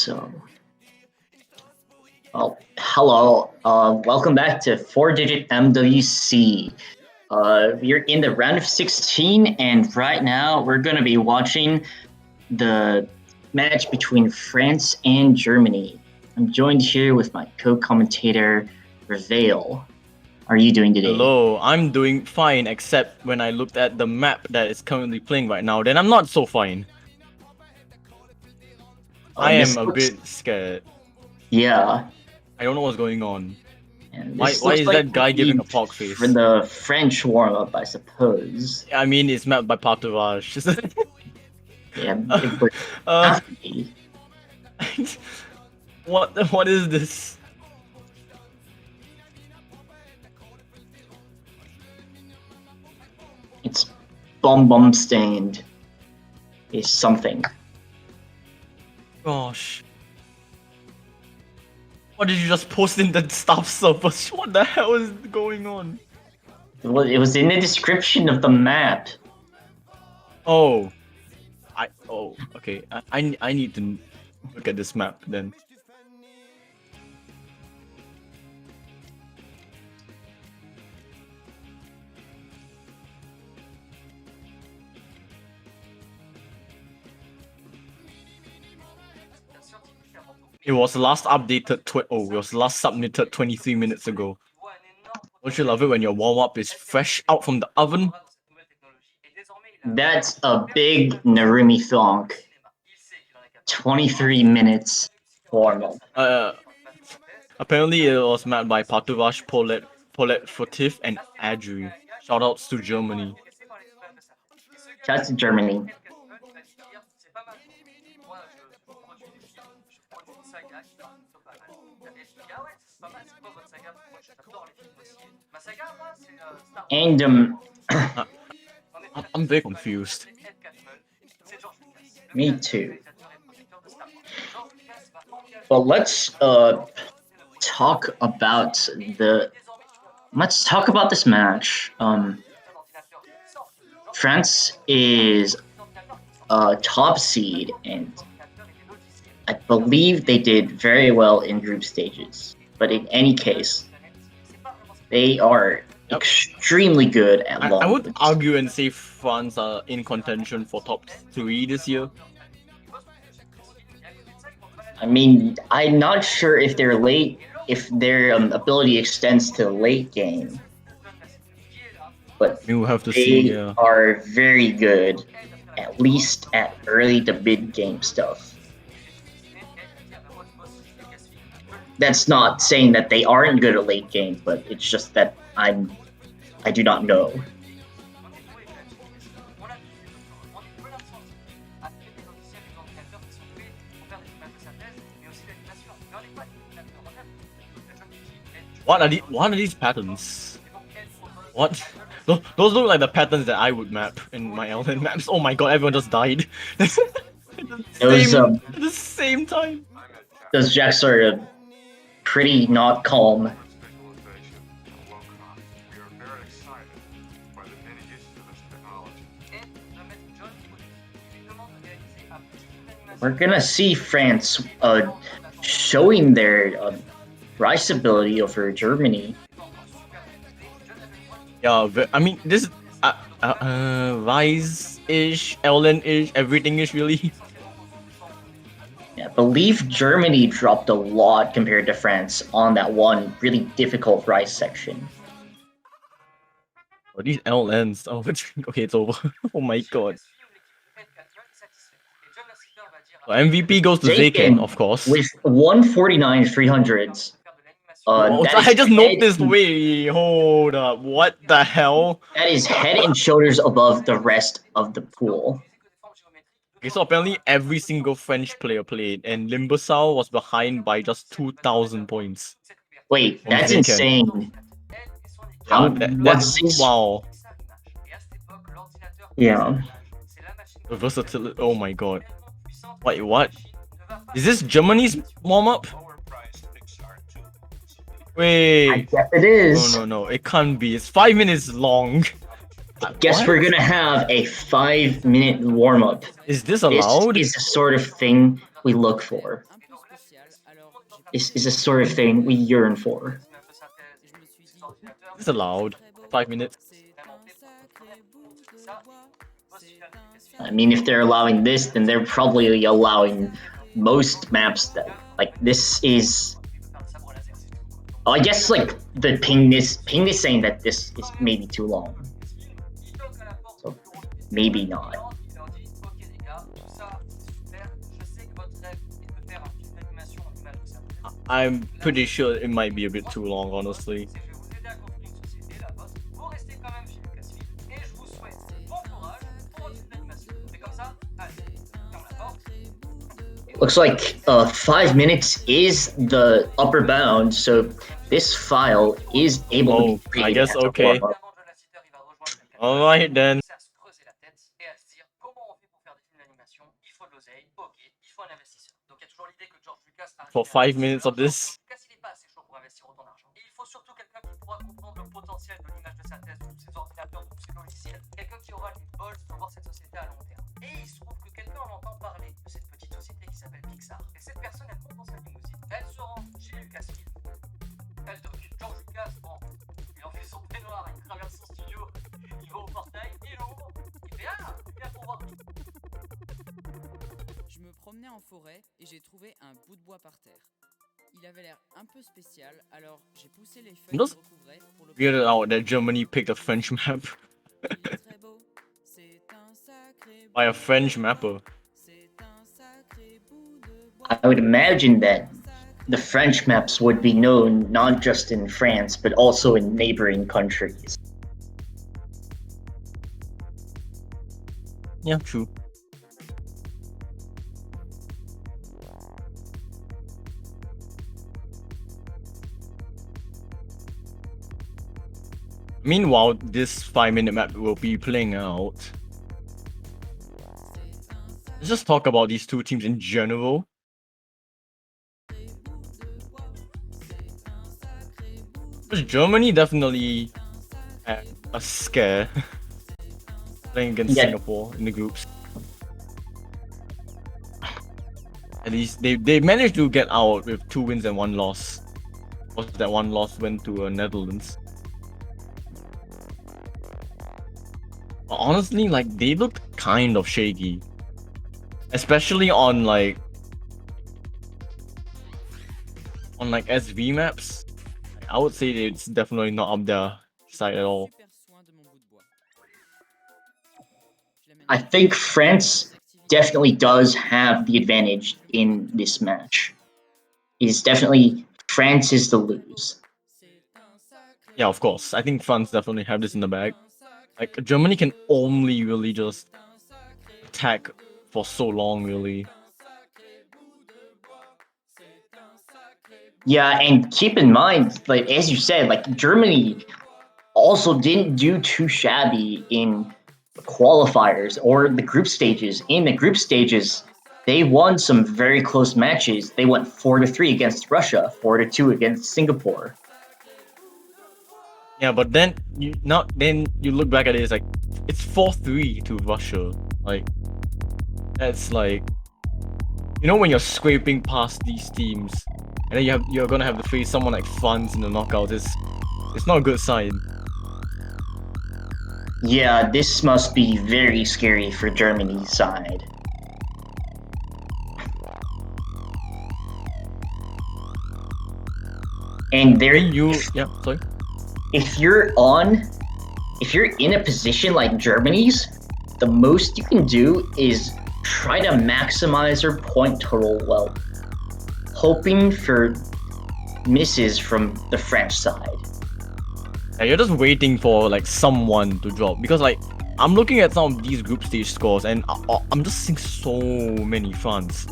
So, hello. Welcome back to 4-digit MWC. We're in the round of 16, and right now we're going to be watching the match between France and Germany. I'm joined here with my co-commentator, Reveal. How are you doing today? Hello, I'm doing fine, except when I looked at the map that is currently playing right now, then I'm not so fine. I am a bit scared. Yeah. I don't know what's going on. And Why this is looks like that guy giving a the- pork face? For the French warm-up, I suppose. I mean, it's mapped by Partourage. Yeah, it would uh, have to be. what is this? It's bomb stained is something. Gosh. What did you just post in the staff service? What the hell is going on? It was in the description of the map. Oh. Okay. I need to look at this map then. It was last updated. It was last submitted 23 minutes ago. Don't you love it when your warm up is fresh out from the oven? That's a big Narumi thonk. 23 minutes warm up. Apparently it was mapped by Patuvash, Paulette Furtif, and Adri. Shoutouts to Germany. Shout out to Germany. And I'm very confused. Me too. Well, let's talk about this match. France is a top seed, and I believe they did very well in group stages. But in any case, they are extremely good at long. I would argue and say France are in contention for top 3 this year. I mean, I'm not sure if they're late, if their ability extends to late game. But we'll have to they see, yeah. are very good, at least at early to mid game stuff. That's not saying that they aren't good at late game, but it's just that I do not know. What are these patterns? What? Those look like the patterns that I would map in my LN maps. Oh my god, everyone just died. At the same time. Those jacks are pretty not calm. We're gonna see France showing their rise ability over Germany. Yeah, I mean this Rise-ish, LN-ish, everything-ish really. Yeah, I believe Germany dropped a lot compared to France on that one really difficult Rise section. Oh, these LNs. Oh, okay, it's over. Oh my god. So MVP goes to Zaken, of course. With 149 300s. I just noticed. Wait, hold up. What the hell? That is head and shoulders above the rest of the pool. Okay, so apparently every single French player played, and Limbasau was behind by just 2,000 points. Wait, that's insane. Wow. Yeah. The versatility. Oh my god. Wait, what? Is this Germany's warm-up? Wait. I guess it is. No. It can't be. It's 5 minutes long. I guess we're gonna have a 5-minute warm-up. Is this allowed? This is the sort of thing we look for. is the sort of thing we yearn for. It's allowed. 5 minutes. I mean, if they're allowing this, then they're probably allowing most maps that like this is. Oh, I guess like the ping is saying that this is maybe too long, so maybe not. I'm pretty sure it might be a bit too long, honestly. Looks like 5 minutes is the upper bound, so this file is able to be created. I guess okay. Alright then. For 5 minutes of this. Je me promenais en forêt et j'ai trouvé un bout de bois par terre. Il avait l'air un peu spécial, alors j'ai poussé les feuilles qui recouvraient pour le Figured out that Germany picked a French map by a French mapper. I would imagine that the French maps would be known not just in France, but also in neighboring countries. Yeah, true. Meanwhile, this 5-minute map will be playing out. Let's just talk about these two teams in general. Because Germany definitely had a scare playing against Singapore in the groups. At least they managed to get out with 2 wins and 1 loss. Of that 1 loss went to Netherlands. But honestly, like they looked kind of shaky, especially on like SV maps. I would say it's definitely not up their side at all. I think France definitely does have the advantage in this match. France is the lose. Yeah, of course. I think France definitely have this in the bag. Like Germany can only really just attack for so long, really. Yeah, and keep in mind, like as you said, like Germany also didn't do too shabby in the qualifiers or the group stages. In the group stages, they won some very close matches. They went 4-3 against Russia, 4-2 against Singapore. Yeah, but then you look back at it, it's like it's 4-3 to Russia. Like that's like, you know, when you're scraping past these teams and then you're gonna have to face someone like France in the knockout, it's not a good sign. Yeah, this must be very scary for Germany's side. And there sorry. If you're in a position like Germany's, the most you can do is try to maximize your point total while hoping for misses from the French side. Yeah, you're just waiting for like someone to drop, because like I'm looking at some of these group stage scores and I'm just seeing so many France.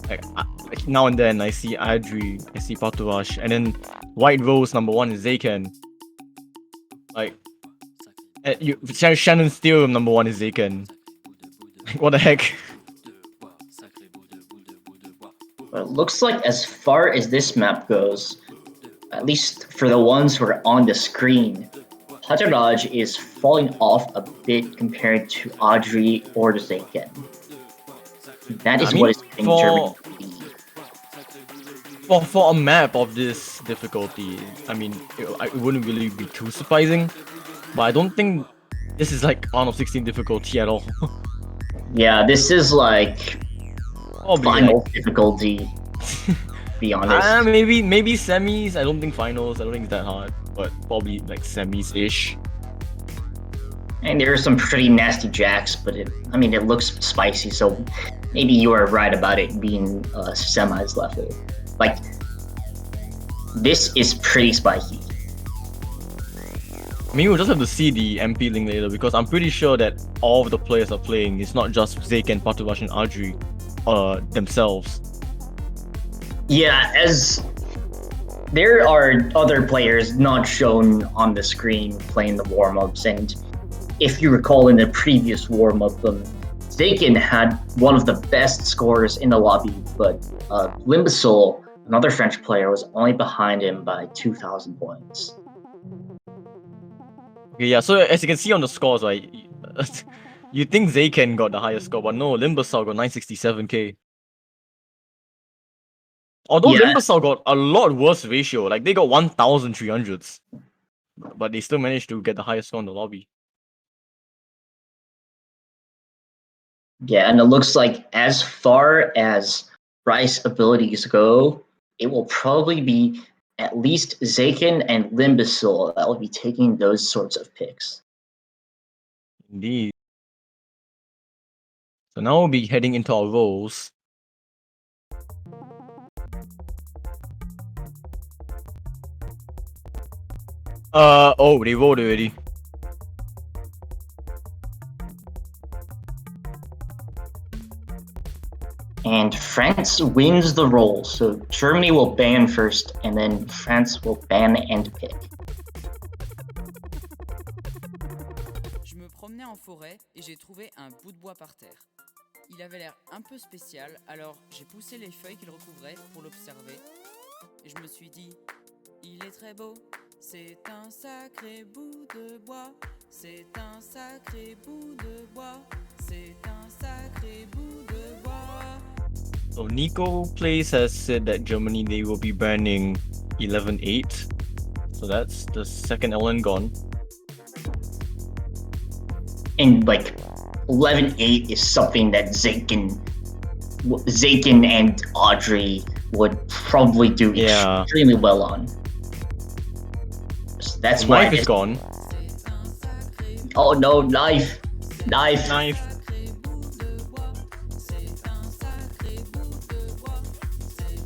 Like now and then I see Adri, I see Patourash, and then White Rose number 1 is Zaken. Like Shannon Steele number 1 is Zaken. Like, what the heck? But it looks like as far as this map goes, at least for the ones who are on the screen, Patourash is falling off a bit compared to Adri or Zaken. That is what is in Germany. For a map of this difficulty, I mean, it wouldn't really be too surprising, but I don't think this is like round of 16 difficulty at all. Yeah, this is like Probably final like, difficulty. To be honest. maybe semis. I don't think finals. I don't think it's that hard, but probably like semis ish. And there are some pretty nasty jacks, but it looks spicy, so maybe you are right about it being semis level. Like, this is pretty spicy. I mean, we'll just have to see the MP link later because I'm pretty sure that all of the players are playing. It's not just Zeke, Patuvash, and Adri themselves. Yeah, as there are other players not shown on the screen playing the warm-ups, and if you recall in the previous warm-up, Zaken had one of the best scores in the lobby, but Limbasol, another French player, was only behind him by 2,000 points. Okay, yeah, so as you can see on the scores, right, you think Zaken got the highest score, but no, Limbasol got 967k. Although Yeah. Limbasol got a lot worse ratio, like they got 1,300s, but they still managed to get the highest score in the lobby. Yeah, and it looks like as far as Rice abilities go, it will probably be at least Zaken and Limbasol that will be taking those sorts of picks. Indeed. So now we'll be heading into our roles. Oh, they rolled already. And France wins the roll, so Germany will ban first, and then France will ban and pick. Je me promenais en forêt et j'ai trouvé un bout de bois par terre. Il avait l'air un peu spécial, alors j'ai poussé les feuilles qu'il recouvrait pour l'observer. Et je me suis dit, il est très beau, c'est un sacré bout de bois, c'est un sacré bout de bois, c'est un sacré bout de bois. So Nico Place has said that Germany, they will be banning 11-8. So that's the second LN gone. And like 11-8 is something that Zaken and Audrey would probably do extremely well on. So that's why Knife is gone. Oh no, knife.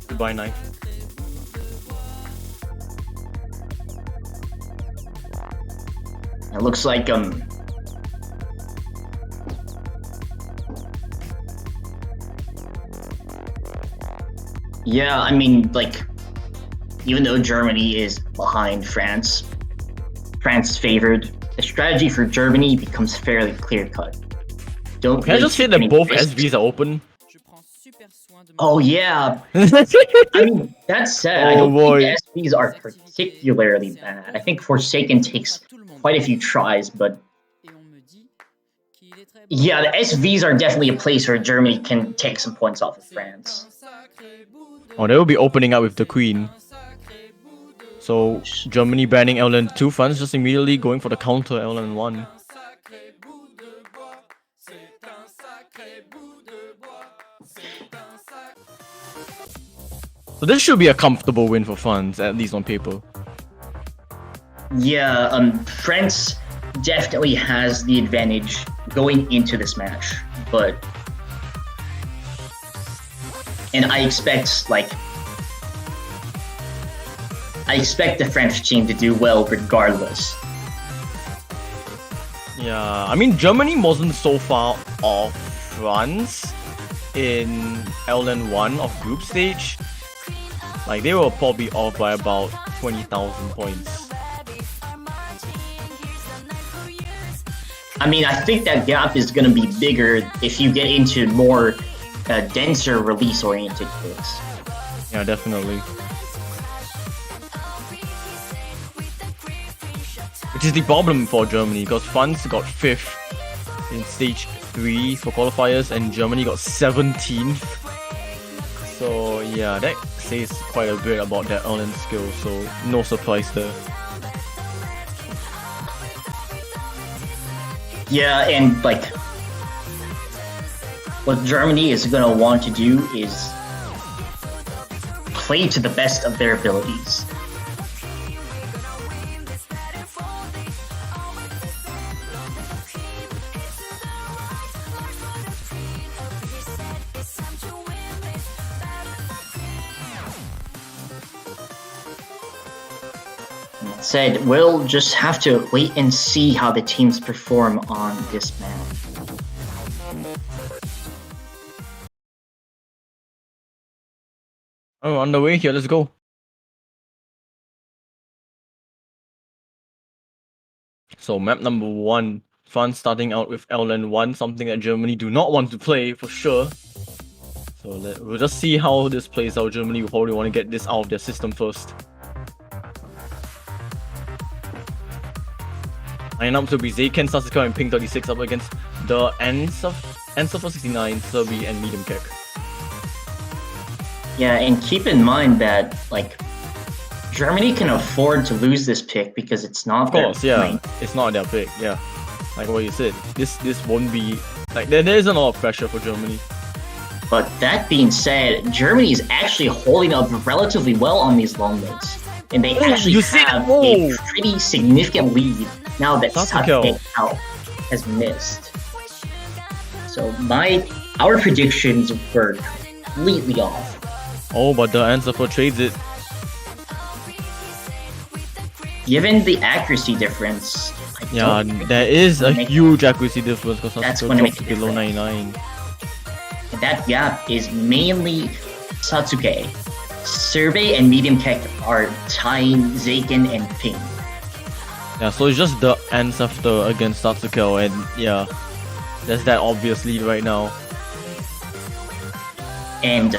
Goodbye, knife. It looks like yeah, I mean, like, even though Germany is behind France favored, the strategy for Germany becomes fairly clear-cut. Can I just say that both SVs are open? Oh yeah. I mean, that said, I don't think the SVs are particularly bad. I think Forsaken takes quite a few tries, but yeah, the SVs are definitely a place where Germany can take some points off of France. Oh, they will be opening up with the Queen. So Germany banning LN2, France just immediately going for the counter LN1. So this should be a comfortable win for France, at least on paper. Yeah, France definitely has the advantage going into this match, and I expect the French team to do well regardless. Yeah, I mean, Germany wasn't so far off France in LN1 of group stage. Like, they were probably off by about 20,000 points. I mean, I think that gap is going to be bigger if you get into more denser release-oriented picks. Yeah, definitely. Which is the problem for Germany, because France got 5th in stage 3 for qualifiers, and Germany got 17th. So yeah, that says quite a bit about their Erlen skill, so no surprise there. Yeah, and like what Germany is gonna want to do is play to the best of their abilities. That said, we'll just have to wait and see how the teams perform on this map. Oh, on the way here, let's go. So map number 1, France starting out with Erlen 1, something that Germany do not want to play for sure. So we'll just see how this plays out. Germany will probably want to get this out of their system first. Lineups will be Zayken, Sasuke, and Pink 36 up against the Answer 69, Serbi, and Medium Kick. Yeah, and keep in mind that like Germany can afford to lose this pick because it's not. Of course, their yeah, lane. it's not their pick. Yeah, like what you said, this won't be like there isn't a lot of pressure for Germany. But that being said, Germany is actually holding up relatively well on these long lanes, and they actually have a pretty significant lead now that Sasuke out has missed. So our predictions were completely off. Oh, but the answer for trades it. Given the accuracy difference, Yeah, there is a huge accuracy difference because Sasuke dropped to below 99. And that gap is mainly Satsuke. Survey and Medium Tech are tying Zayken and Ping. Yeah, so it's just the ancestor against Satsuke, and yeah, there's that obvious lead right now. And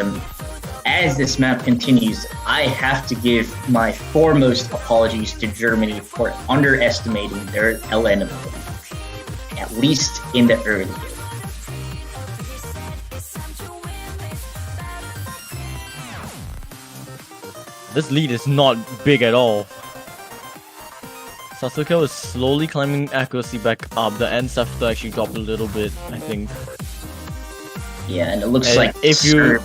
as this map continues, I have to give my foremost apologies to Germany for underestimating their LN ability, at least in the early game. This lead is not big at all. Sasuke is slowly climbing accuracy back up. The ancestor actually dropped a little bit, I think. Yeah, and it looks like if you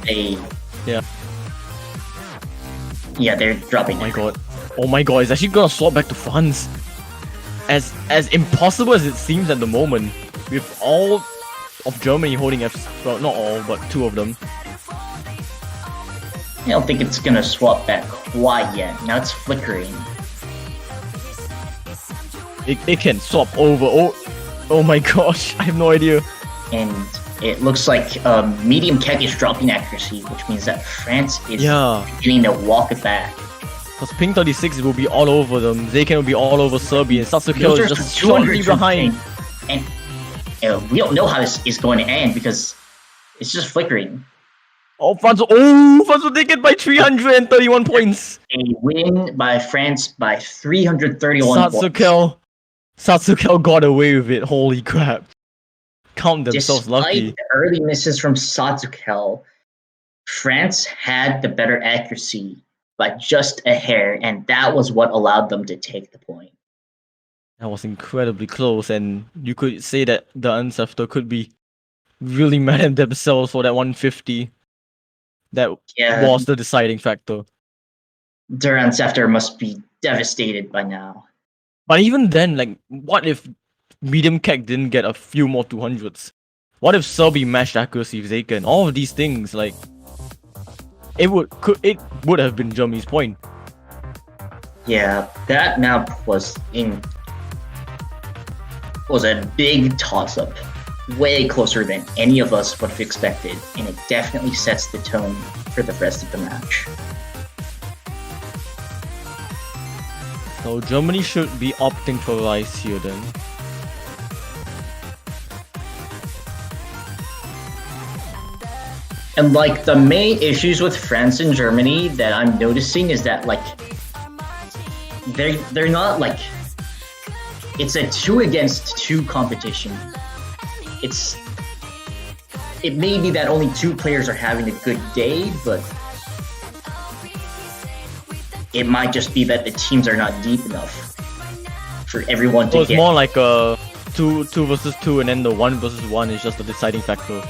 yeah, they're dropping. Oh my god, it's actually gonna swap back to France. As impossible as it seems at the moment, with all of Germany holding F, well, not all, but 2 of them. I don't think it's gonna swap back quite yet. Now it's flickering. It can swap over. Oh my gosh, I have no idea. And it looks like Medium Kek is dropping accuracy, which means that France is beginning to walk it back. Because Pink 36 will be all over them, Zayken will be all over Serbia, and Sasuke is just slightly behind. And we don't know how this is going to end because it's just flickering. Oh, France will take it by 331 points. A win by France by 331 points. Sasuke got away with it, holy crap. Count themselves lucky. Despite the early misses from Satsukel, France had the better accuracy by just a hair, and that was what allowed them to take the point. That was incredibly close, and you could say that the ancestor could be really mad at themselves for that 150. That was the deciding factor. Their ancestor must be devastated by now. But even then, like, what if Medium Kek didn't get a few more 200s? What if Serbi matched accuracy with Zayken? All of these things, like, it would have been Germany's point. Yeah, that map was a big toss-up, way closer than any of us would have expected, and it definitely sets the tone for the rest of the match. So Germany should be opting for Rice here then. And like the main issues with France and Germany that I'm noticing is that like they're not like it's a 2 against 2 competition. It may be that only 2 players are having a good day, but it might just be that the teams are not deep enough for everyone to So it's get. more like a 2 versus 2, and then the 1 versus 1 is just the deciding factor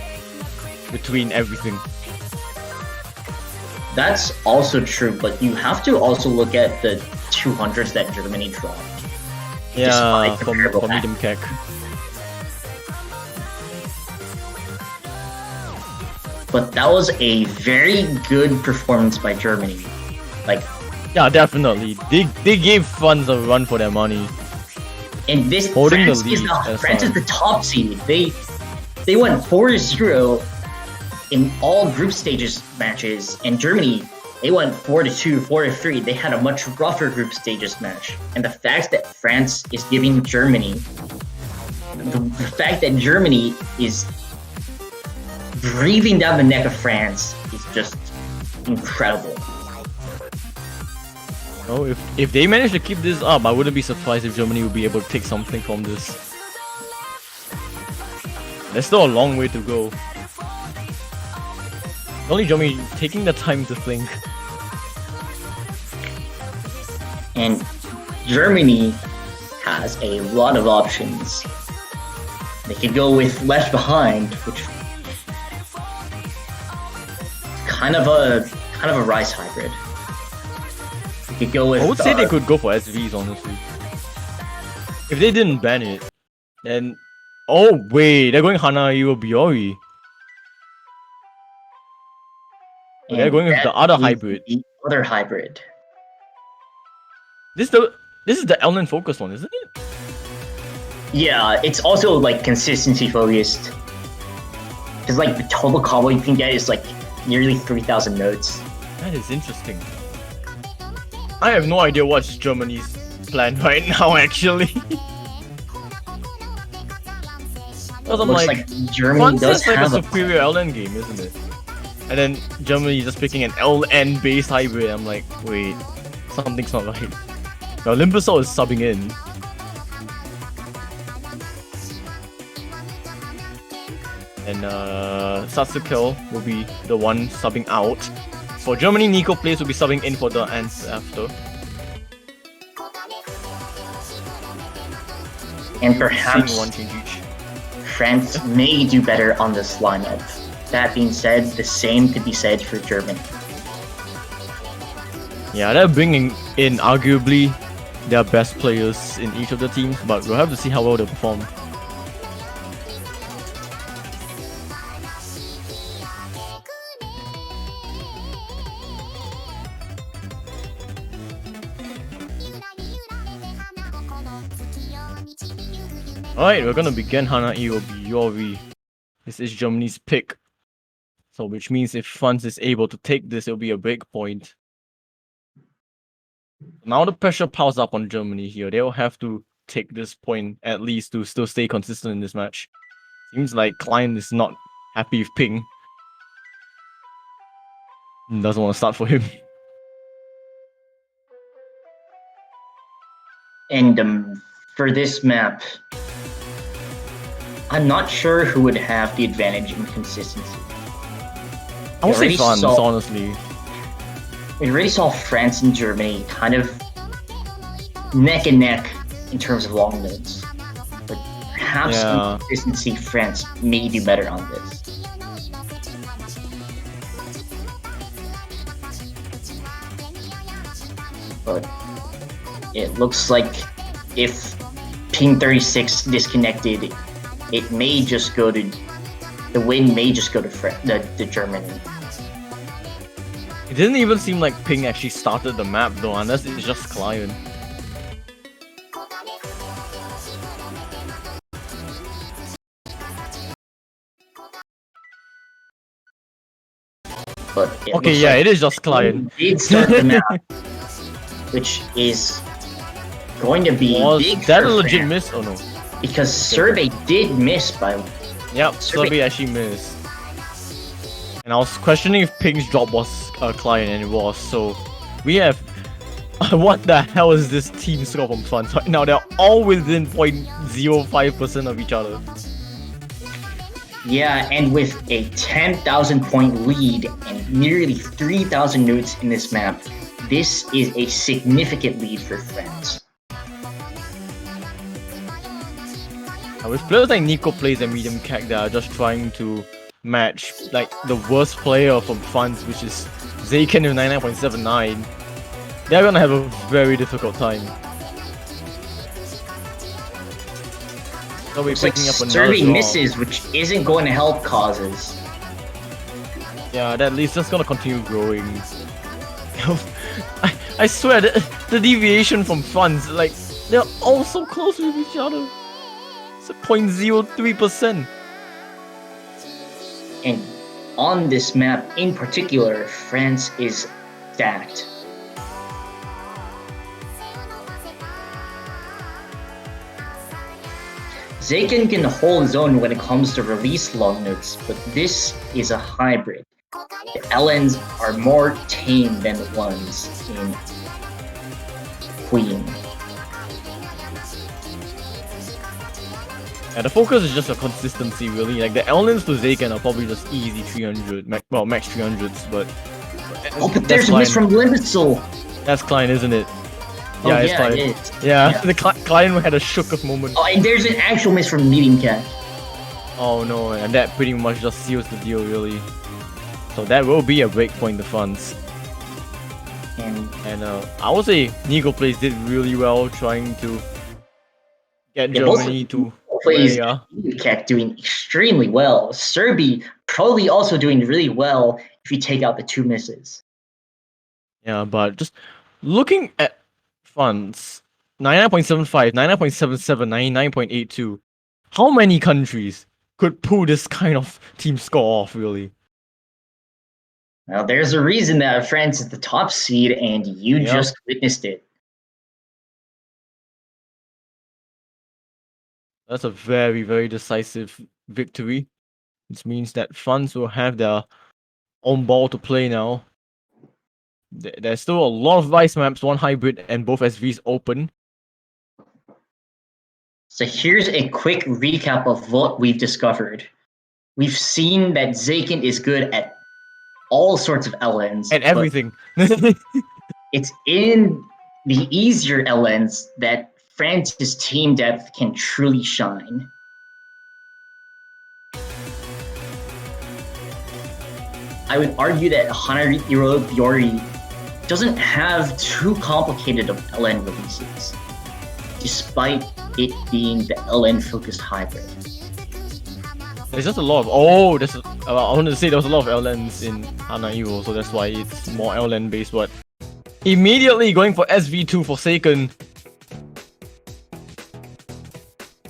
between everything. That's also true, but you have to also look at the 200s that Germany dropped. Yeah, Despite for comparable medium kek. But that was a very good performance by Germany. Like, Yeah, definitely. They gave fans a run for their money. and this Holding the France lead, is that's France is fine. the top seed. They went 4-0 in all group stages matches, and Germany, they went 4-2, 4-3. They had a much rougher group stages match. And the fact that France is giving Germany, the fact that Germany is breathing down the neck of France is just incredible. Oh, if they manage to keep this up, I wouldn't be surprised if Germany would be able to take something from this. There's still a long way to go. Only Germany taking the time to think. And Germany has a lot of options. They could go with Left Behind, which is kind of a Rice hybrid. They could go with. I would say they could go for SVs, honestly. If they didn't ban it, then... Oh wait, they're going Hana Io Biori. They're and going with that the other is hybrid. The other hybrid. This is the Elnan focused one, isn't it? Yeah, it's also like consistency focused. Because like the total combo you can get is like nearly 3,000 notes. That is interesting. I have no idea what's Germany's plan right now, actually. Because I'm Looks like, Germany France does is like a have superior LN game, isn't it? And then Germany is just picking an LN based hybrid. I'm like, wait, something's not right. Now Limbusol is subbing in. And Satsukel will be the one subbing out. For Germany, Nico Plays will be subbing in for the ants after. And Seeing perhaps one change each. France may do better on this lineup. That being said, the same could be said for Germany. Yeah, they're bringing in arguably their best players in each of the teams, but we'll have to see how well they perform. Alright, we're gonna begin Hana Iobi Yori. This is Germany's pick. So which means if France is able to take this, it'll be a break point. Now the pressure piles up on Germany here. They'll have to take this point at least to still stay consistent in this match. Seems like Klein is not happy with Ping. Doesn't want to start for him. And for this map, I'm not sure who would have the advantage in consistency. I would say already France, saw- honestly. We already saw France and Germany kind of neck and neck in terms of long notes. But perhaps Yeah. in consistency, France may do better on this. But it looks like if Ping 36 disconnected, it may just go to the win may just go to the Germany. It didn't even seem like Ping actually started the map though, unless it's just Client. But it Okay, looks yeah, like it is just Client. Ping did start the map, which is going to be Was big that for a legit France, miss or no? because Survey did miss by Yep, Survey- Survey actually missed. And I was questioning if Ping's drop was a Client, and it was. So we have. What the hell is this team score from France right now? They're all within 0.05% of each other. Yeah, and with a 10,000 point lead and nearly 3,000 notes in this map, this is a significant lead for France. With players like Nico plays and Medium Kek that are just trying to match like the worst player from France, which is Zaken with 99.79, they're gonna have a very difficult time. So we're picking up another Survey draw. misses, which isn't going to help causes. Yeah, that lead's just gonna continue growing. I swear, the deviation from France, like, they're all so close with each other. It's a 0.03%. And on this map in particular, France is stacked. Zaken can hold his own when it comes to release long notes, but this is a hybrid. The LNs are more tame than the ones in Queen. Yeah, the focus is just a consistency, really. Like, the Elnins to Zaken are probably just easy 300, max 300s, but... Oh, but there's a miss from Limbitzel! That's Klein, isn't it? Oh, Yeah, it's yeah, Klein. it is. Yeah, the Klein had a shook of moment. Oh, and there's an actual miss from Medium Cat. Oh no, and that pretty much just seals the deal, really. So that will be a breakpoint to France. And I would say Nico plays did really well trying to get Germany to plays where Medium Cat doing extremely well. Serbia probably also doing really well if you take out the two misses. Yeah, but just looking at France, 99.75, 99.77, 99.82. How many countries could pull this kind of team score off, really? Now, there's a reason that France is the top seed, and you just witnessed it. That's a very, very decisive victory. This means that France will have their own ball to play now. There's still a lot of vice maps, one hybrid, and both SVs open. So here's a quick recap of what we've discovered. We've seen that Zaken is good at all sorts of LNs. And everything. It's in the easier LNs that France's team depth can truly shine. I would argue that Hanariro Biori doesn't have too complicated of LN releases, despite it being the LN-focused hybrid. There's just a lot of I wanted to say there was a lot of LNs in Hanariro, so that's why it's more LN based, but immediately going for SV2 Forsaken.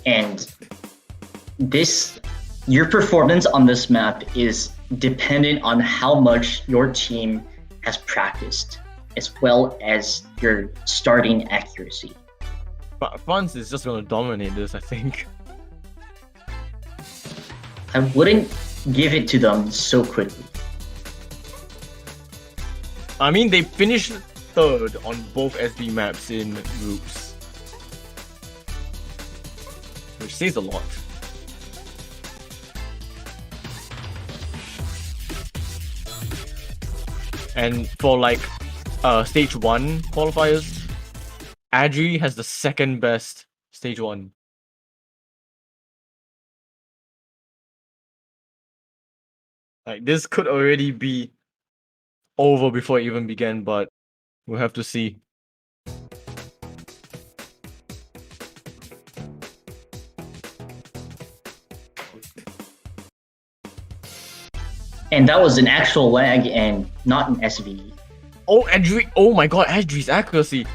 And your performance on this map is dependent on how much your team has practiced, as well as your starting accuracy. But France is just gonna dominate this, I think. I wouldn't give it to them so quickly. I mean, they finished third on both SB maps in groups, which says a lot. And for like stage 1 qualifiers, Adri has the second best stage 1. Like, this could already be over before it even began, but we'll have to see. And that was an actual lag and not an SV. Oh, Adri! Oh my god, Adri's accuracy!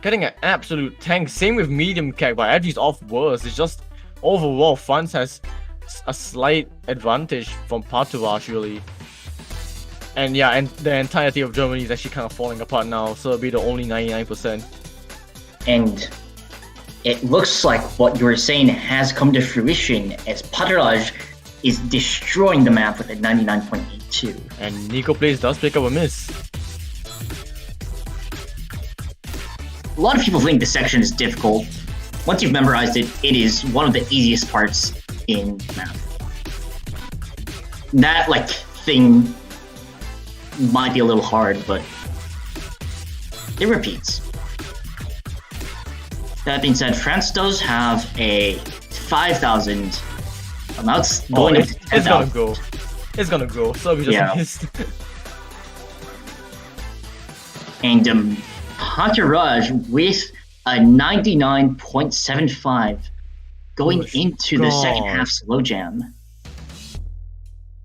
Getting an absolute tank. Same with medium Kek, but Adri's off worse. It's just overall, France has a slight advantage from Patourage, really. And yeah, and the entirety of Germany is actually kind of falling apart now, so it'll be the only 99%. And it looks like what you were saying has come to fruition, as Patourage is destroying the map with a 99.82. And Nico Plays does pick up a miss. A lot of people think this section is difficult. Once you've memorized it, it is one of the easiest parts in the map. That thing might be a little hard, but it repeats. That being said, France does have a 5,000. Now it's going up to 10,000. It's gonna go. It's gonna go. So we just missed. And Entourage with a 99.75 going into the second half slow jam.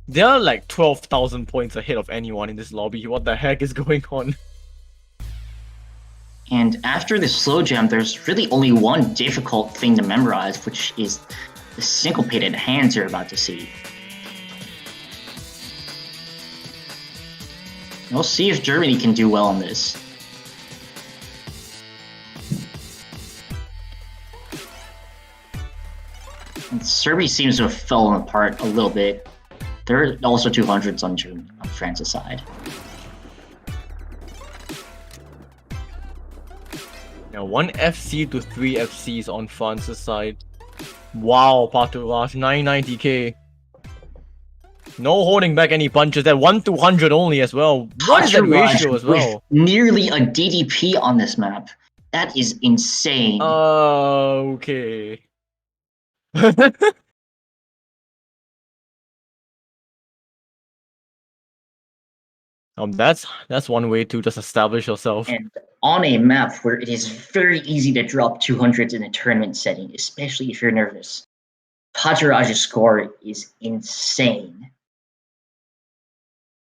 They are like 12,000 points ahead of anyone in this lobby. What the heck is going on? And after the slow jam, there's really only one difficult thing to memorize, which is the syncopated hands you're about to see. We'll see if Germany can do well on this. And Serbia seems to have fallen apart a little bit. There are also 200s on France's side. Now 1 FC to 3 FCs on France's side. Wow, Patourage, 990k. No holding back any punches. That 1-200 only as well. What is that ratio as well? Nearly a DDP on this map. That is insane. Okay. That's one way to just establish yourself. And on a map where it is very easy to drop 200s in a tournament setting, especially if you're nervous, Patourage's score is insane.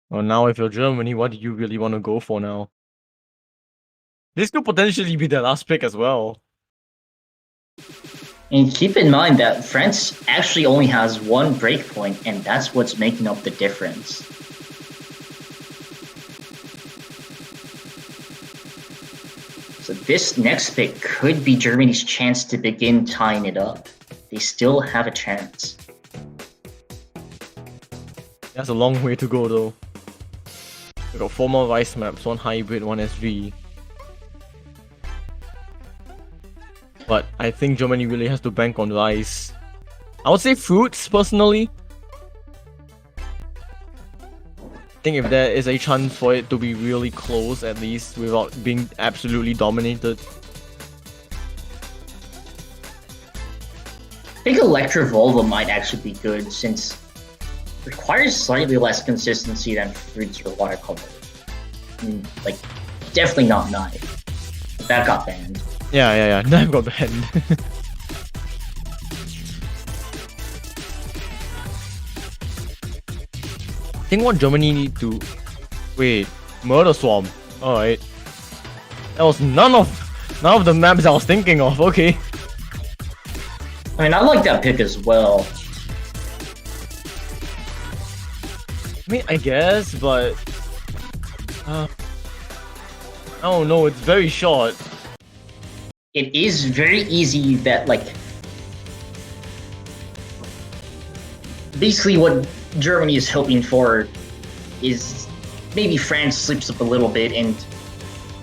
Well, now if you're Germany, what do you really want to go for now? This could potentially be their last pick as well. And keep in mind that France actually only has one breakpoint, and that's what's making up the difference. So this next pick could be Germany's chance to begin tying it up. They still have a chance. That's a long way to go though. We got 4 more Vice maps, 1 Hybrid, 1 SV. But I think Germany really has to bank on Rice. I would say Fruits, personally. I think if there is a chance for it to be really close, at least, without being absolutely dominated. I think Electrovolva might actually be good, since it requires slightly less consistency than Fruits or Watercolor. Like, definitely not Knife. That got banned. Yeah, Knife got banned. I think what Germany need to... Wait, Murder Swarm. Alright. That was none of the maps I was thinking of, okay. I mean, I like that pick as well. I mean, I guess, but... I don't know, it's very short. It is very easy that, like... Basically what Germany is hoping for is maybe France slips up a little bit, and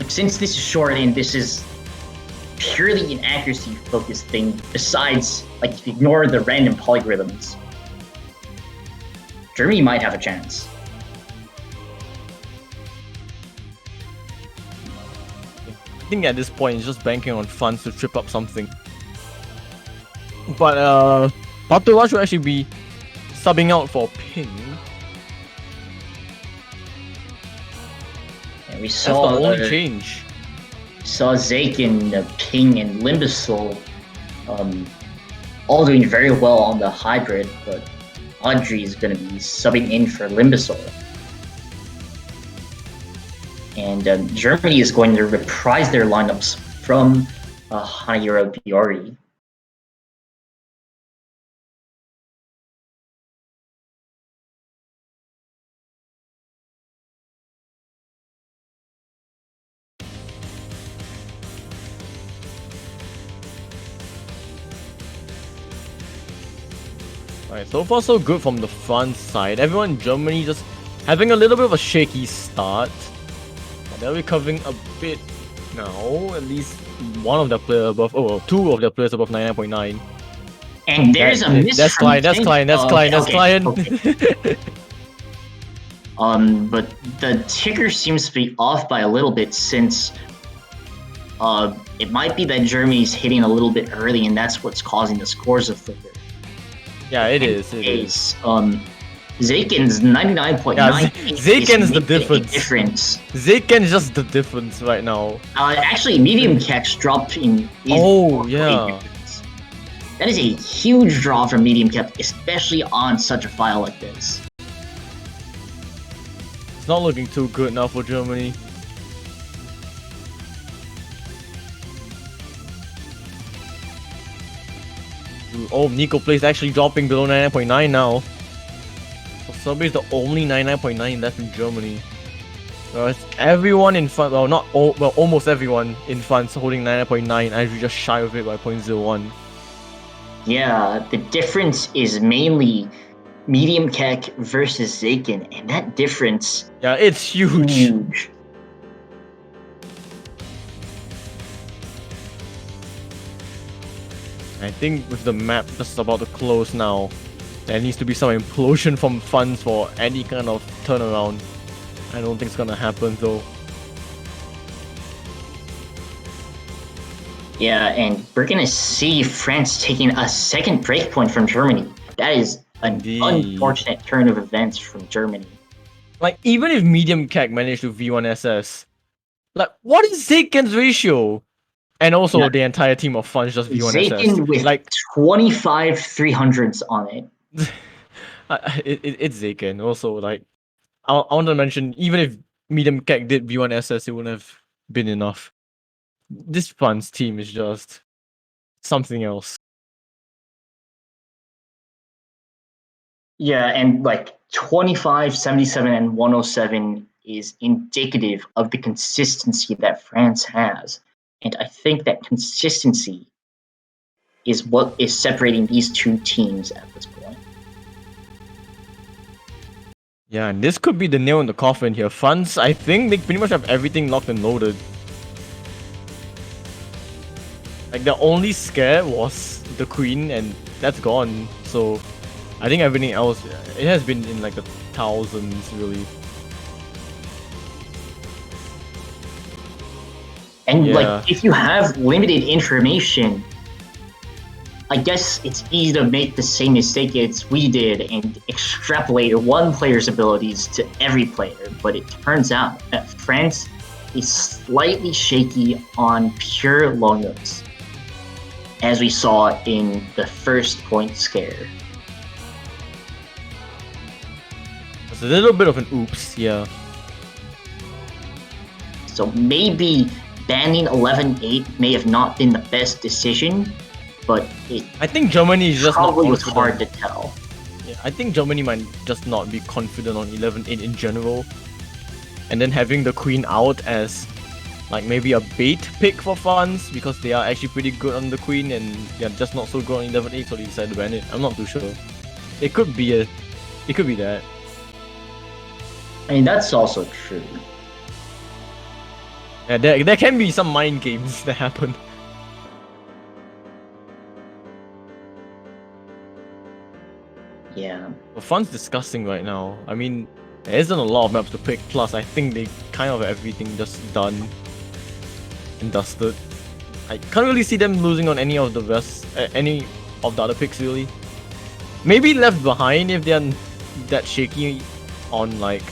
since this is short and this is purely an accuracy focused thing, besides, like, ignore the random polyrhythms, Germany might have a chance. I think at this point it's just banking on funds to trip up something. But Patourage should actually be subbing out for Ping. And we saw that's the only change. Saw Zake and Ping and Limbusol all doing very well on the hybrid, but Audrey is going to be subbing in for Limbusol. And Germany is going to reprise their lineups from Hanayura Biori. Alright, so far so good from the front side. Everyone in Germany just having a little bit of a shaky start. But they're recovering a bit now. At least one of their players above, two of their players above 99.9. And there's a miss. That's Klein. But the ticker seems to be off by a little bit, since It might be that Germany's hitting a little bit early, and that's what's causing the scores to flicker. Yeah, it In is. It is. case, Zaken's 99.9 Yeah, Zaken's the making a difference. difference. Zaken's just the difference right now. Actually, medium catch dropped in. Oh, yeah. That is a huge draw from medium cap, especially on such a file like this. It's not looking too good now for Germany. Oh, Nico plays actually dropping below 99.9 now. So Serbia is the only 99.9 left in Germany. Whereas everyone in front, well, not all, well, almost everyone in front holding 99.9, actually just shy of it by 0.01. Yeah, the difference is mainly medium kek versus Zaken, and that difference Yeah, it's huge. huge. I think with the map just about to close now, there needs to be some implosion from funds for any kind of turnaround. I don't think it's gonna happen though. Yeah, and we're gonna see France taking a second breakpoint from Germany. That is an Indeed. unfortunate turn of events from Germany. Like, even if medium CAC managed to V1SS, like, what is Zaken's ratio? And also Yeah. the entire team of funds just V1SS. Zaken with like 25 300s on it. it's Zaken. Also, like, I want to mention, even if medium CAC did V1SS, it wouldn't have been enough. This funds team is just something else. Yeah, and like 25, 77, and 107 is indicative of the consistency that France has. And I think that consistency is what is separating these two teams at this point. Yeah, and this could be the nail in the coffin here. Funds, I think they pretty much have everything locked and loaded. Like, the only scare was the queen, and that's gone. So, I think everything else, it has been in like the thousands, really. And Yeah. like, if you have limited information, I guess it's easy to make the same mistake as we did and extrapolate one player's abilities to every player. But it turns out that France is slightly shaky on pure low notes, as we saw in the first point scare. It's a little bit of an oops, yeah. So maybe banning 11-8 may have not been the best decision, but it I think Germany is just not probably was confident. hard to tell. Yeah, I think Germany might just not be confident on 11-8 in general. And then having the queen out as like maybe a bait pick for funds because they are actually pretty good on the queen and they're just not so good on 11-8, so they decided to ban it. I'm not too sure. It could be that. I mean, that's also true. Yeah, there can be some mind games that happen. Yeah. But fun's disgusting right now. I mean, there isn't a lot of maps to pick, plus I think they kind of have everything just done and dusted. I can't really see them losing on any of the rest, any of the other picks really. Maybe Left Behind if they're that shaky on like...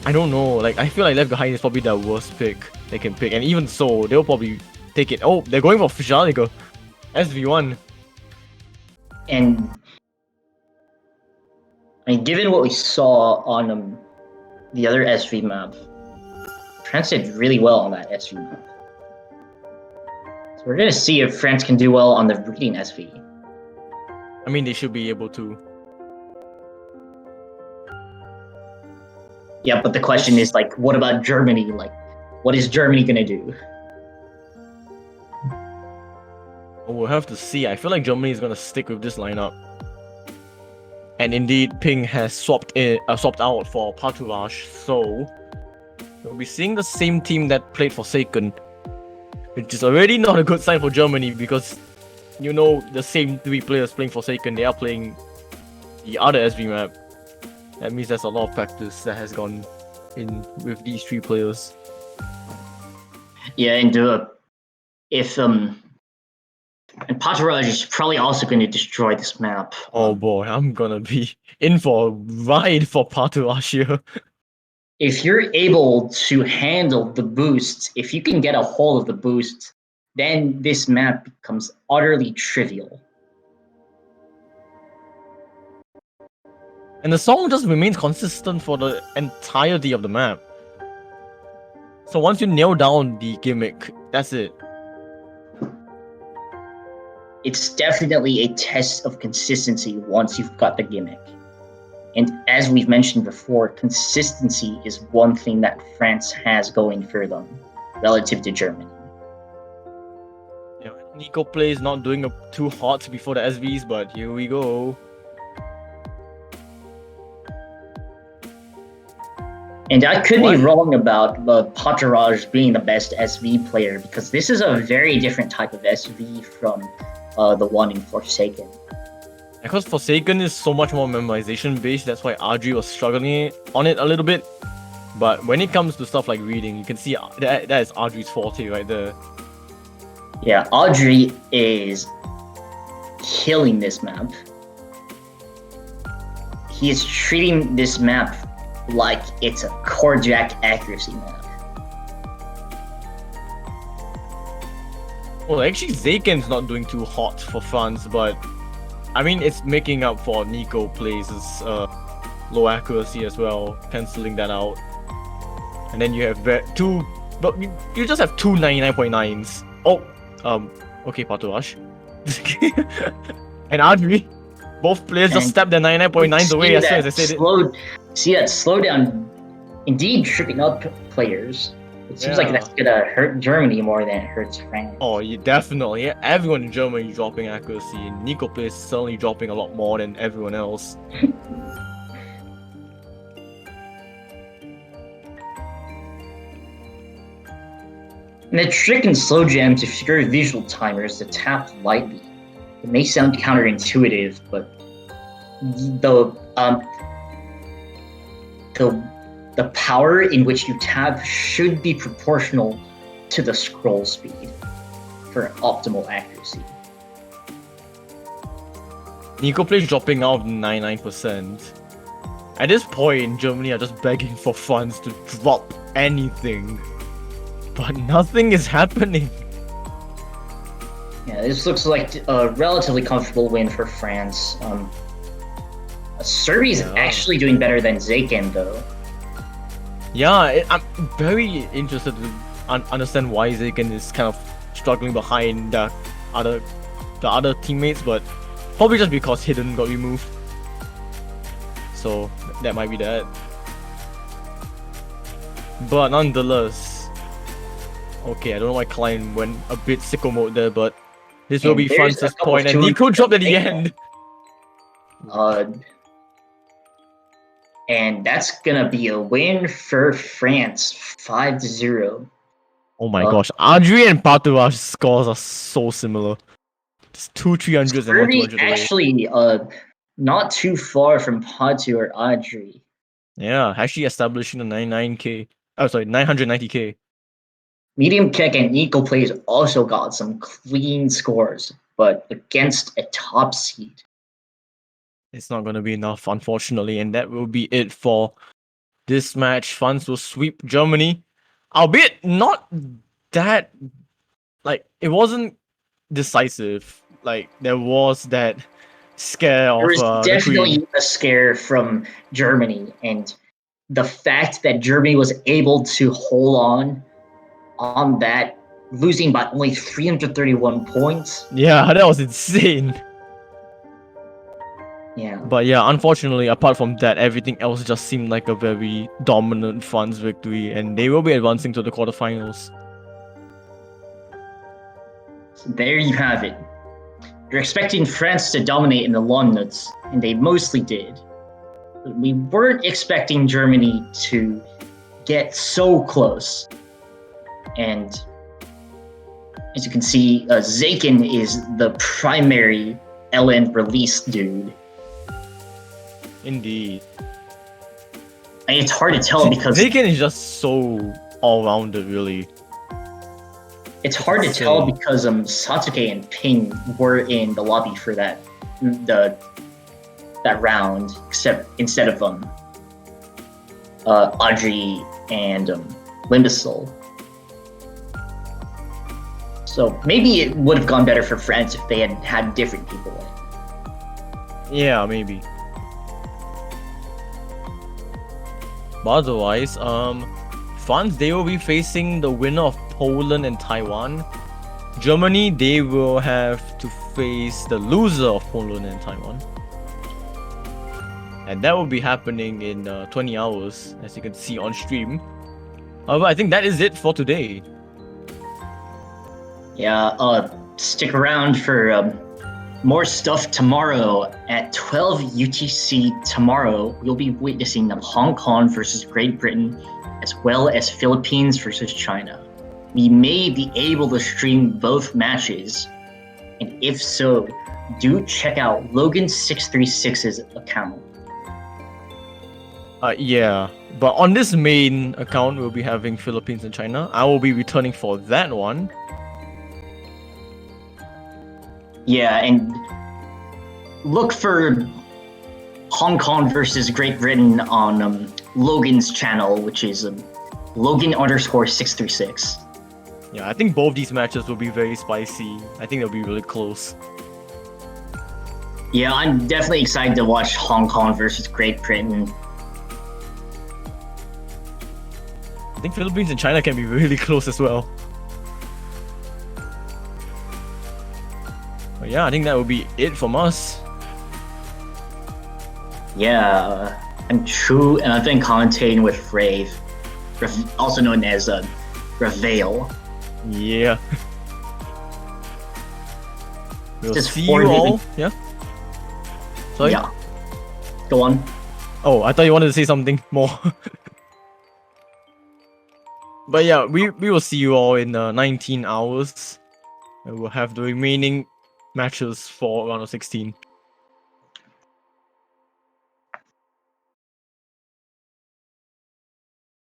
I don't know, like I feel like Left Behind is probably their worst pick they can pick, and even so, they'll probably take it. Oh, they're going for Fishaliga. SV1. And I mean, given what we saw on the other SV map, France did really well on that SV map. So we're gonna see if France can do well on the reading SV. I mean, they should be able to. Yeah, but the question is like, what about Germany? Like, what is Germany gonna do? We'll have to see. I feel like Germany is gonna stick with this lineup. And indeed, Ping has swapped out for Patourage, so we'll be seeing the same team that played Forsaken, which is already not a good sign for Germany because you know the same three players playing Forsaken, they are playing the other SV map. That means there's a lot of practice that has gone in with these three players. Yeah, and if and Pataraj is probably also going to destroy this map. Oh boy, I'm gonna be in for a ride for Patuash here. If you're able to handle the boosts, if you can get a hold of the boost, then this map becomes utterly trivial. And the song just remains consistent for the entirety of the map. So once you nail down the gimmick, that's it. It's definitely a test of consistency once you've got the gimmick. And as we've mentioned before, consistency is one thing that France has going for them relative to Germany. Yeah, Nico plays not doing too hot before the SVs, but here we go. And I could be wrong about Pataraj being the best SV player, because this is a very different type of SV from the one in Forsaken. Because Forsaken is so much more memorization based, that's why Audrey was struggling on it a little bit. But when it comes to stuff like reading, you can see that is Audrey's forte right there. Yeah, Audrey is killing this map. He is treating this map like it's a core jack accuracy map. Well, actually, Zaken's not doing too hot for France, but I mean, it's making up for Nico plays' low accuracy as well, cancelling that out. And then you have two, but you just have two 99.9s. Oh, okay, Patuash. And Audrey. Both players just stepped their 99.9s away as soon as I said it. See that slowdown indeed tripping up players. It seems like that's gonna hurt Germany more than it hurts France. Oh, yeah, definitely. Yeah, everyone in Germany is dropping accuracy, and Nico plays certainly dropping a lot more than everyone else. And the trick in slow jams, if you're a visual timer, is to tap lightly. It may sound counterintuitive, but the power in which you tap should be proportional to the scroll speed for optimal accuracy. Nico plays dropping out 99%. At this point, Germany are just begging for funds to drop anything. But nothing is happening. Yeah, this looks like a relatively comfortable win for France. Serbia is actually doing better than Zaken, though. Yeah, I'm very interested to understand why Zaken is kind of struggling behind the other teammates, but probably just because Hidden got removed. So that might be that. But nonetheless, okay, I don't know why Klein went a bit sicko mode there, but this will be France's point, and Nico dropped at the end. And that's gonna be a win for France, 5-0. Oh my gosh, Audrey and Patua's scores are so similar. It's 2 300s and 1 200 away. Actually, not too far from Patu or Audrey. Yeah, actually establishing the 99k. Oh, sorry, 990k. Medium Kick and Nico plays also got some clean scores, but against a top seed. It's not going to be enough, unfortunately, and that will be it for this match. France will sweep Germany, albeit not that, like, it wasn't decisive. Like, there was that scare of there was definitely a scare from Germany, and the fact that Germany was able to hold on that, losing by only 331 points. Yeah, that was insane. Yeah. But yeah, unfortunately, apart from that, everything else just seemed like a very dominant France victory, and they will be advancing to the quarterfinals. So there you have it. You're expecting France to dominate in the long nuts, and they mostly did. But we weren't expecting Germany to get so close. And as you can see, Zaken is the primary LN release dude. Indeed. And it's hard to tell because Zaken is just so all-rounded, really. It's hard to tell because Satsuki and Ping were in the lobby for that round, instead of Audrey and Limbisol. So maybe it would have gone better for France if they had had different people in. Yeah, maybe. But otherwise, France, they will be facing the winner of Poland and Taiwan. Germany, they will have to face the loser of Poland and Taiwan. And that will be happening in 20 hours, as you can see on stream. However, I think that is it for today. Yeah, stick around for more stuff tomorrow at 12 UTC. Tomorrow, we'll be witnessing Hong Kong versus Great Britain, as well as Philippines versus China. We may be able to stream both matches, and if so, do check out Logan636's account. Yeah, but on this main account, we'll be having Philippines and China. I will be returning for that one. Yeah, and look for Hong Kong versus Great Britain on Logan's channel, which is Logan_636. Yeah, I think both these matches will be very spicy. I think they'll be really close. Yeah, I'm definitely excited to watch Hong Kong versus Great Britain. I think Philippines and China can be really close as well. But yeah, I think that will be it from us. Yeah, I'm True, and I've been commentating with Rave, also known as Ravale. Yeah. We'll Just see you all. Yeah. Sorry? Yeah. Go on. Oh, I thought you wanted to say something more. But yeah, we will see you all in 19 hours. And we'll have the remaining matches for round of 16.